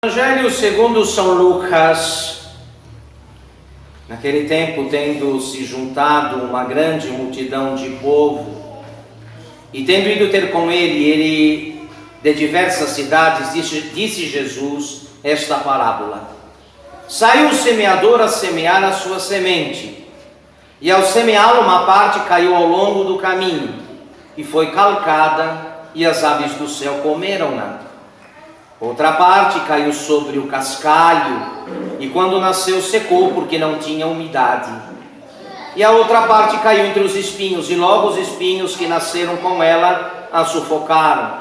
Evangelho segundo São Lucas. Naquele tempo, tendo se juntado uma grande multidão de povo, e tendo ido ter com ele de diversas cidades, disse Jesus esta parábola: Saiu o semeador a semear a sua semente, e ao semeá-la uma parte caiu ao longo do caminho, e foi calcada, e as aves do céu comeram-na. Outra parte caiu sobre o cascalho, e quando nasceu secou, porque não tinha umidade. E a outra parte caiu entre os espinhos, e logo os espinhos que nasceram com ela a sufocaram.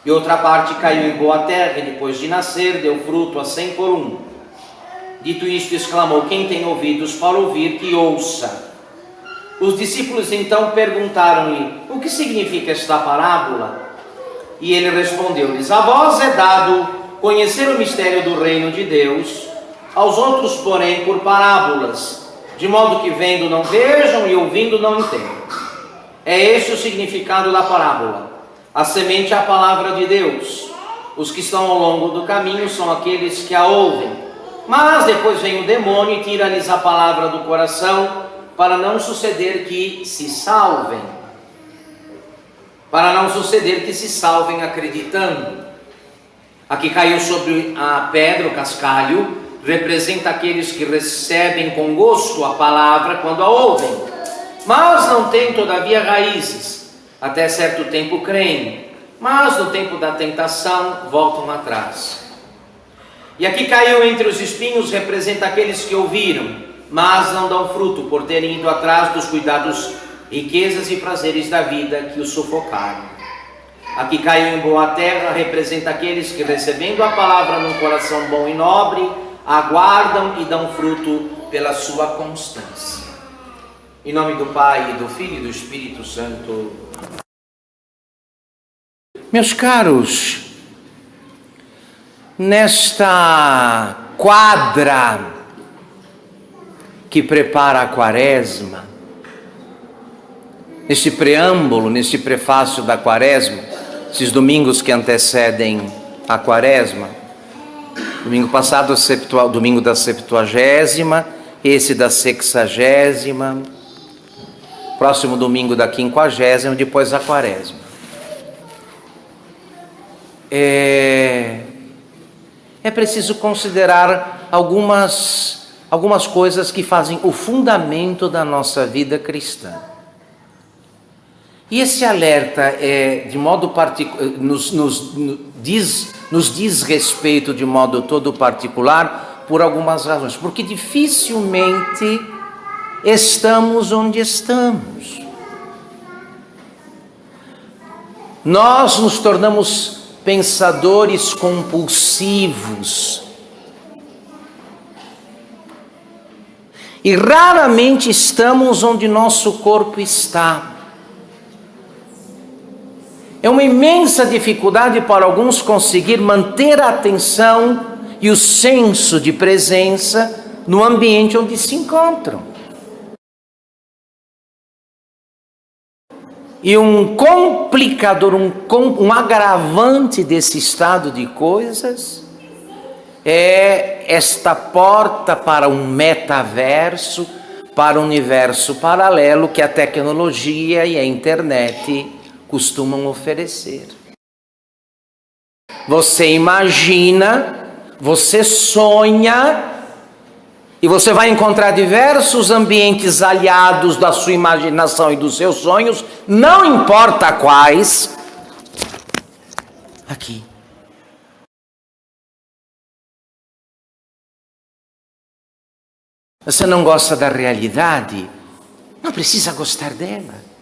E outra parte caiu em boa terra, e depois de nascer deu fruto a 100 por 1. Dito isto, exclamou: quem tem ouvidos para ouvir, que ouça. Os discípulos então perguntaram-lhe: o que significa esta parábola? E ele respondeu-lhes: a vós é dado conhecer o mistério do reino de Deus, aos outros, porém, por parábolas, de modo que vendo não vejam e ouvindo não entendam. É este o significado da parábola. A semente é a palavra de Deus. Os que estão ao longo do caminho são aqueles que a ouvem. Mas depois vem o demônio e tira-lhes a palavra do coração, para não suceder que se salvem. Acreditando. Aqui caiu sobre a pedra, o cascalho, representa aqueles que recebem com gosto a palavra quando a ouvem, mas não têm todavia raízes. Até certo tempo creem, mas no tempo da tentação voltam atrás. E aqui caiu entre os espinhos, representa aqueles que ouviram, mas não dão fruto, por terem ido atrás dos cuidados, riquezas e prazeres da vida que os sufocaram. Aqui caiu em boa terra, representa aqueles que, recebendo a palavra num coração bom e nobre, aguardam e dão fruto pela sua constância. Em nome do Pai, do Filho e do Espírito Santo. Meus caros, nesta quadra que prepara a Quaresma, neste preâmbulo, neste prefácio da Quaresma, esses domingos que antecedem a Quaresma, domingo passado, domingo da 70ª, esse da 60ª, próximo domingo da 50ª, depois a Quaresma. É preciso considerar algumas coisas que fazem o fundamento da nossa vida cristã. E esse alerta de modo particular, nos diz respeito de modo todo particular por algumas razões, porque dificilmente estamos onde estamos. Nós nos tornamos pensadores compulsivos e raramente estamos onde nosso corpo está. É uma imensa dificuldade para alguns conseguir manter a atenção e o senso de presença no ambiente onde se encontram. E um complicador, um agravante desse estado de coisas é esta porta para um metaverso, para um universo paralelo que a tecnologia e a internet costumam oferecer. Você imagina, você sonha, e você vai encontrar diversos ambientes aliados da sua imaginação e dos seus sonhos, não importa quais, aqui. Você não gosta da realidade? Não precisa gostar dela.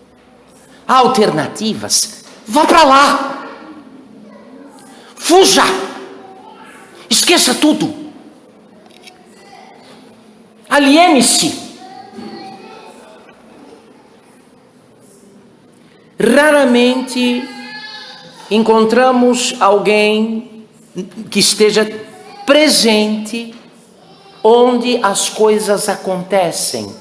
Há alternativas. Vá para lá. Fuja. Esqueça tudo. Aliene-se. Raramente encontramos alguém que esteja presente onde as coisas acontecem,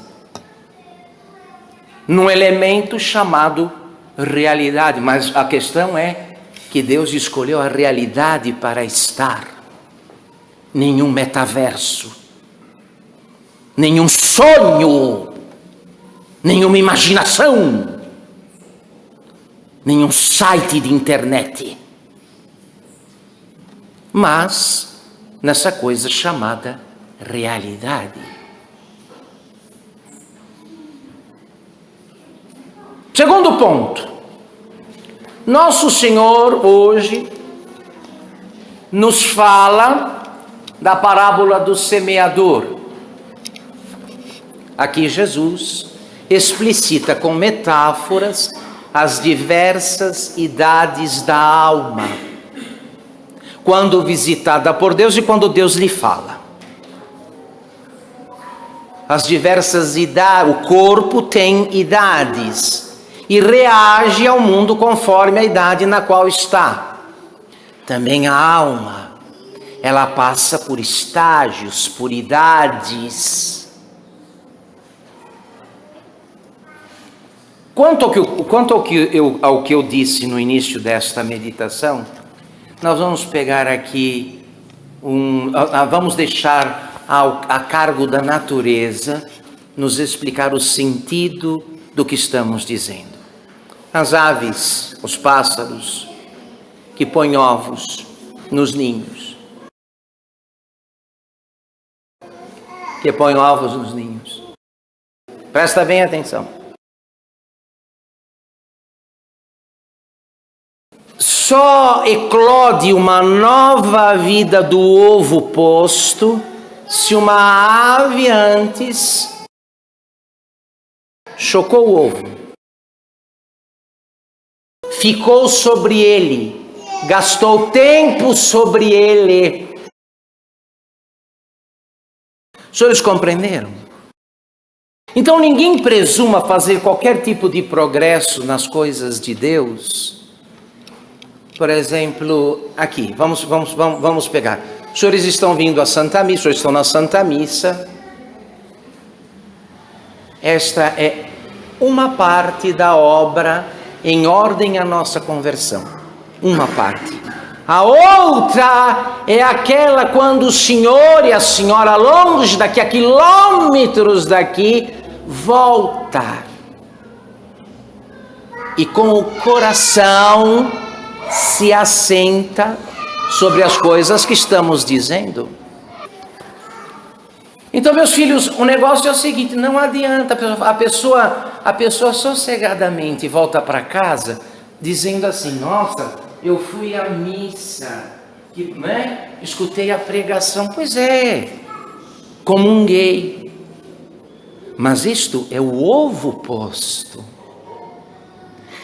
num elemento chamado realidade. Mas a questão é que Deus escolheu a realidade para estar. nenhum metaverso, nenhum sonho, nenhuma imaginação, nenhum site de internet, mas nessa coisa chamada realidade. Segundo ponto, Nosso Senhor hoje nos fala da parábola do semeador. Aqui Jesus explicita com metáforas as diversas idades da alma, quando visitada por Deus e quando Deus lhe fala. As diversas idades, o corpo tem idades e reage ao mundo conforme a idade na qual está. Também a alma, ela passa por estágios, por idades. Quanto ao que eu disse no início desta meditação, nós vamos pegar aqui, vamos deixar a cargo da natureza nos explicar o sentido do que estamos dizendo. As aves, os pássaros que põem ovos nos ninhos, Presta bem atenção. Só eclode uma nova vida do ovo posto se uma ave antes chocou o ovo, ficou sobre ele, gastou tempo sobre ele. Os senhores compreenderam? Então ninguém presuma fazer qualquer tipo de progresso nas coisas de Deus. Por exemplo, aqui, vamos pegar. Os senhores estão vindo à Santa Missa, os senhores estão na Santa Missa. Esta é uma parte da obra em ordem à nossa conversão. Uma parte. A outra é aquela quando o senhor e a senhora, longe daqui, a quilômetros daqui, volta. E com o coração se assenta sobre as coisas que estamos dizendo. Então, meus filhos, o negócio é o seguinte: não adianta a pessoa sossegadamente volta para casa dizendo assim: nossa, eu fui à missa, escutei a pregação. Pois é, comunguei. Mas isto é o ovo posto.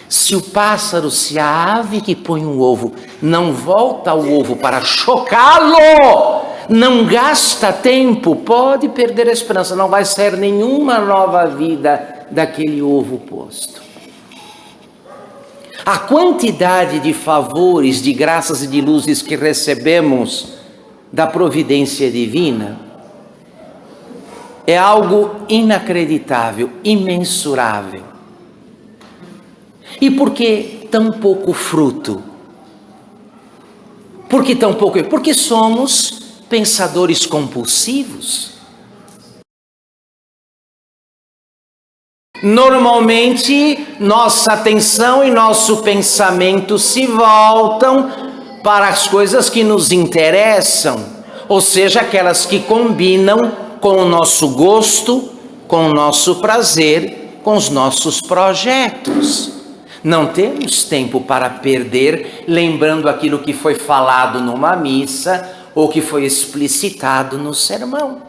Se o pássaro, se a ave que põe um ovo não volta ao ovo para chocá-lo, não gasta tempo, pode perder a esperança, não vai sair nenhuma nova vida daquele ovo posto. A quantidade de favores, de graças e de luzes que recebemos da providência divina é algo inacreditável, imensurável. E por que tão pouco fruto? Por que tão pouco? Porque somos pensadores compulsivos. Normalmente, nossa atenção e nosso pensamento se voltam para as coisas que nos interessam, ou seja, aquelas que combinam com o nosso gosto, com o nosso prazer, com os nossos projetos. Não temos tempo para perder lembrando aquilo que foi falado numa missa ou que foi explicitado no sermão.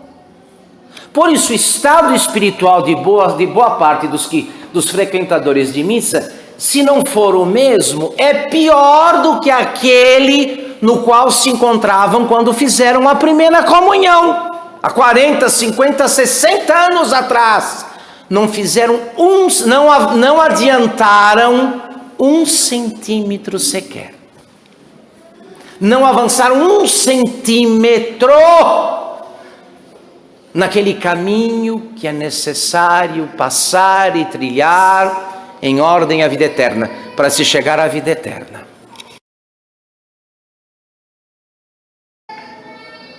Por isso, o estado espiritual de boa parte dos frequentadores de missa, se não for o mesmo, é pior do que aquele no qual se encontravam quando fizeram a primeira comunhão, há 40, 50, 60 anos atrás. Não fizeram não adiantaram 1 centímetro sequer. Não avançaram 1 centímetro naquele caminho que é necessário passar e trilhar em ordem à vida eterna, para se chegar à vida eterna.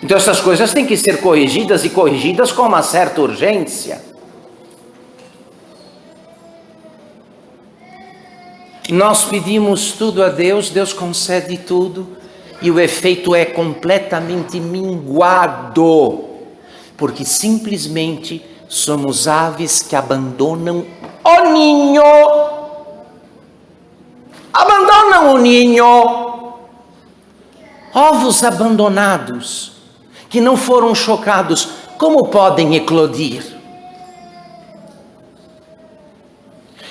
Então essas coisas têm que ser corrigidas e corrigidas com uma certa urgência. Nós pedimos tudo a Deus, Deus concede tudo e o efeito é completamente minguado, porque simplesmente somos aves que abandonam o ninho. Abandonam o ninho. Ovos abandonados, que não foram chocados, como podem eclodir?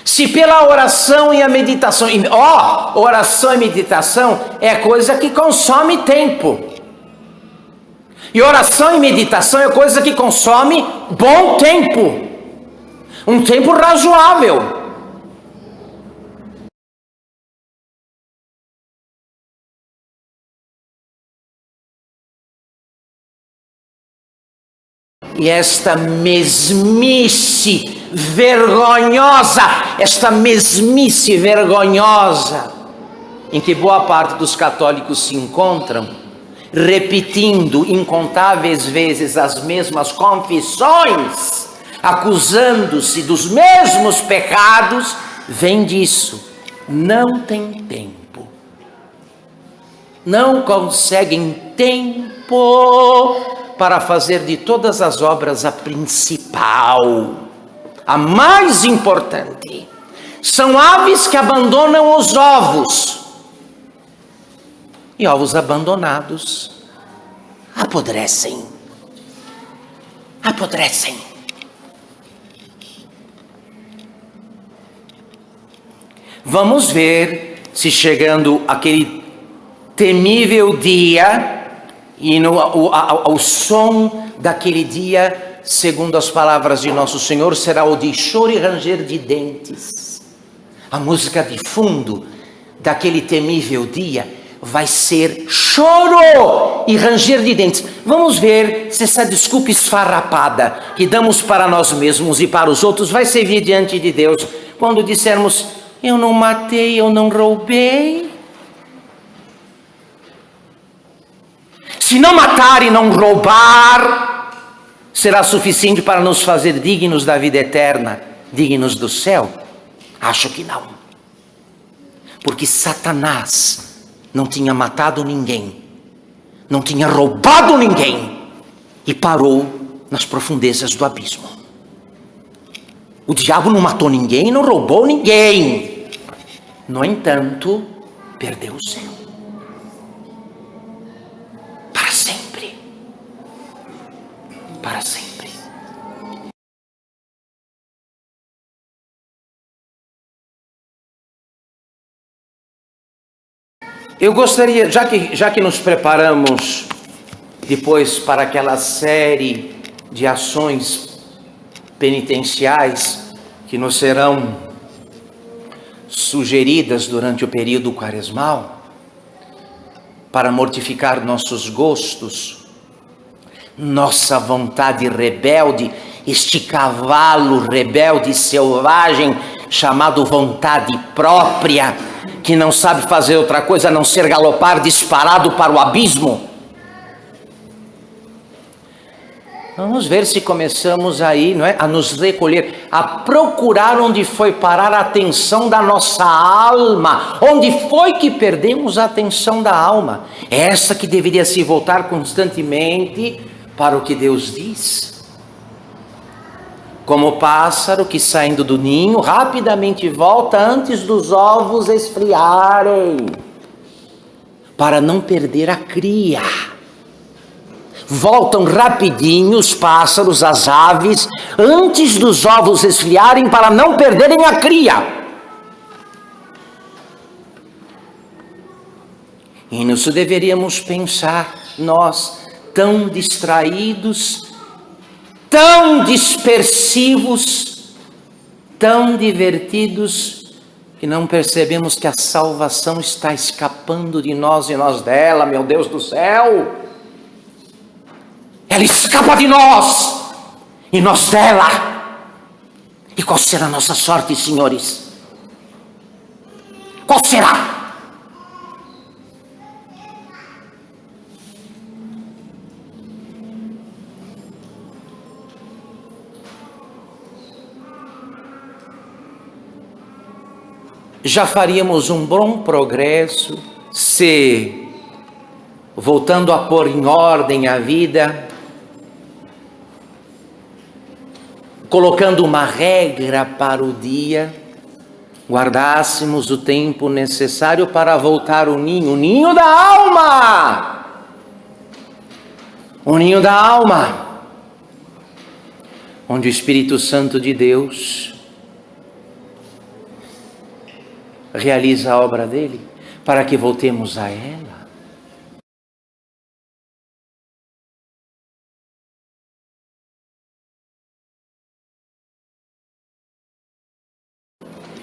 Se pela oração e a meditação, oração e meditação é coisa que consome tempo. E oração e meditação é coisa que consome bom tempo. Um tempo razoável. E esta mesmice vergonhosa, em que boa parte dos católicos se encontram, repetindo incontáveis vezes as mesmas confissões, acusando-se dos mesmos pecados, vem disso. Não tem tempo. Não conseguem tempo para fazer de todas as obras a principal, a mais importante. São aves que abandonam os ovos. E ovos abandonados apodrecem. Apodrecem. Vamos ver se chegando aquele temível dia, e o som daquele dia, segundo as palavras de nosso Senhor, será o de choro e ranger de dentes. A música de fundo daquele temível dia vai ser choro e ranger de dentes. Vamos ver se essa desculpa esfarrapada que damos para nós mesmos e para os outros vai servir diante de Deus quando dissermos: eu não matei, eu não roubei. Se não matar e não roubar, será suficiente para nos fazer dignos da vida eterna, dignos do céu? Acho que não. Porque Satanás não tinha matado ninguém, não tinha roubado ninguém e parou nas profundezas do abismo. O diabo não matou ninguém, não roubou ninguém. No entanto, perdeu o céu. Para sempre. Eu gostaria, já que nos preparamos depois para aquela série de ações penitenciais que nos serão sugeridas durante o período quaresmal, para mortificar nossos gostos, nossa vontade rebelde, este cavalo rebelde selvagem chamado vontade própria, que não sabe fazer outra coisa a não ser galopar disparado para o abismo. Vamos ver se começamos aí, não é, a nos recolher, a procurar onde foi parar a atenção da nossa alma, onde foi que perdemos a atenção da alma, essa que deveria se voltar constantemente para o que Deus diz. Como o pássaro que, saindo do ninho, rapidamente volta antes dos ovos esfriarem, para não perder a cria. Voltam rapidinho os pássaros, as aves, antes dos ovos esfriarem, para não perderem a cria. E nisso deveríamos pensar nós, tão distraídos, tão dispersivos, tão divertidos, que não percebemos que a salvação está escapando de nós e nós dela, meu Deus do céu. Ela escapa de nós e nós dela. E qual será a nossa sorte, senhores? Qual será? já faríamos um bom progresso se, voltando a pôr em ordem a vida, colocando uma regra para o dia, guardássemos o tempo necessário para voltar ao ninho, o ninho da alma. O ninho da alma, onde o Espírito Santo de Deus realiza a obra dele, para que voltemos a ela.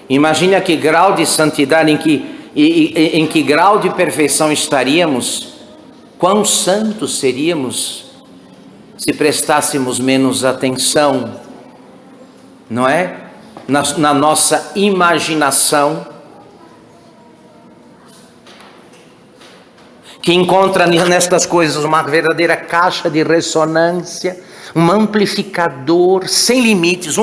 Imagine a que grau de santidade, em que grau de perfeição estaríamos, quão santos seríamos se prestássemos menos atenção, não é? Na nossa imaginação, que encontra nestas coisas uma verdadeira caixa de ressonância, um amplificador sem limites,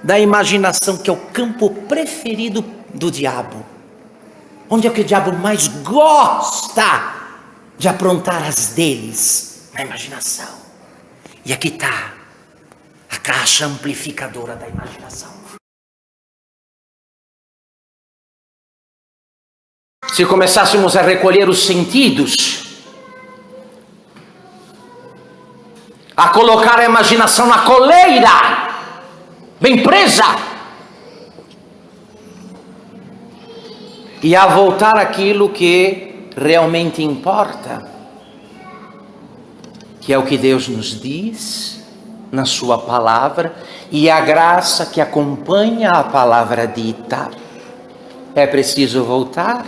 da imaginação, que é o campo preferido do diabo. Onde é que o diabo mais gosta de aprontar as deles? Na imaginação. E aqui está a caixa amplificadora da imaginação. Se começássemos a recolher os sentidos, a colocar a imaginação na coleira, bem presa, e a voltar àquilo que realmente importa, que é o que Deus nos diz na sua palavra e a graça que acompanha a palavra dita. É preciso voltar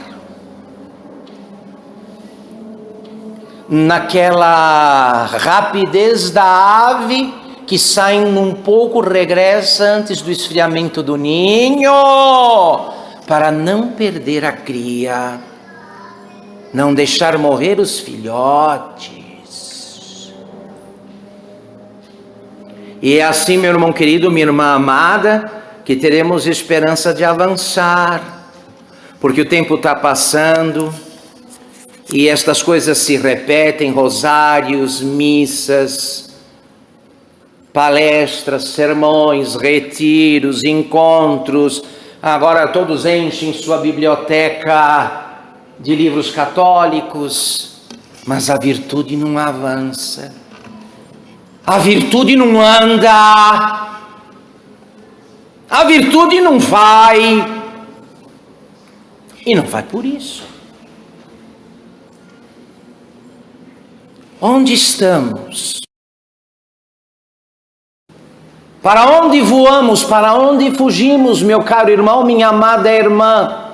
naquela rapidez da ave que sai um pouco, regressa antes do esfriamento do ninho, para não perder a cria, não deixar morrer os filhotes. E é assim, meu irmão querido, minha irmã amada, que teremos esperança de avançar, porque o tempo está passando e estas coisas se repetem, rosários, missas, palestras, sermões, retiros, encontros. Agora todos enchem sua biblioteca de livros católicos, mas a virtude não avança, a virtude não anda, a virtude não vai, e não vai por isso. Onde estamos? Para onde voamos? Para onde fugimos, meu caro irmão, minha amada irmã?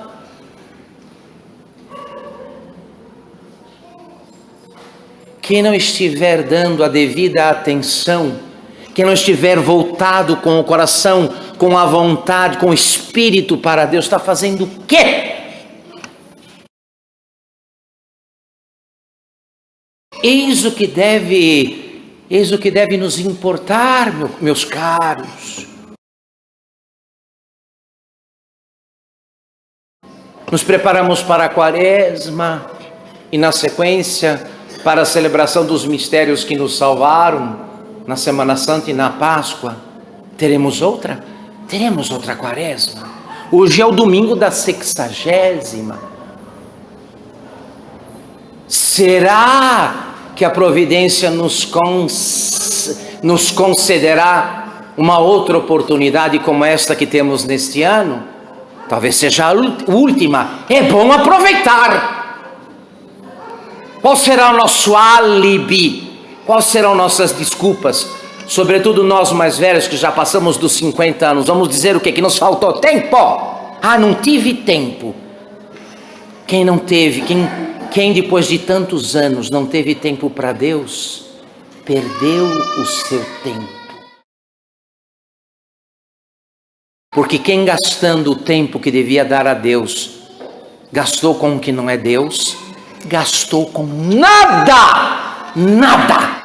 Quem não estiver dando a devida atenção, quem não estiver voltado com o coração, com a vontade, com o espírito para Deus, está fazendo o quê? Eis o que deve nos importar, meus caros. Nos preparamos para a Quaresma e, na sequência, para a celebração dos mistérios que nos salvaram na Semana Santa e na Páscoa. Teremos outra Quaresma. Hoje é o domingo da 60ª. Será que a providência nos concederá uma outra oportunidade como esta que temos neste ano? Talvez seja a última. É bom aproveitar. Qual será o nosso álibi? Quais serão nossas desculpas? Sobretudo nós mais velhos que já passamos dos 50 anos. Vamos dizer o quê? Que nos faltou tempo? Ah, não tive tempo. Quem não teve, quem depois de tantos anos não teve tempo para Deus, perdeu o seu tempo. Porque quem gastando o tempo que devia dar a Deus, gastou com o que não é Deus, gastou com nada, nada,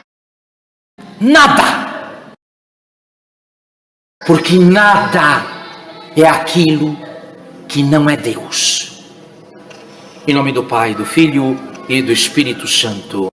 nada. Porque nada é aquilo que não é Deus. Em nome do Pai, do Filho e do Espírito Santo.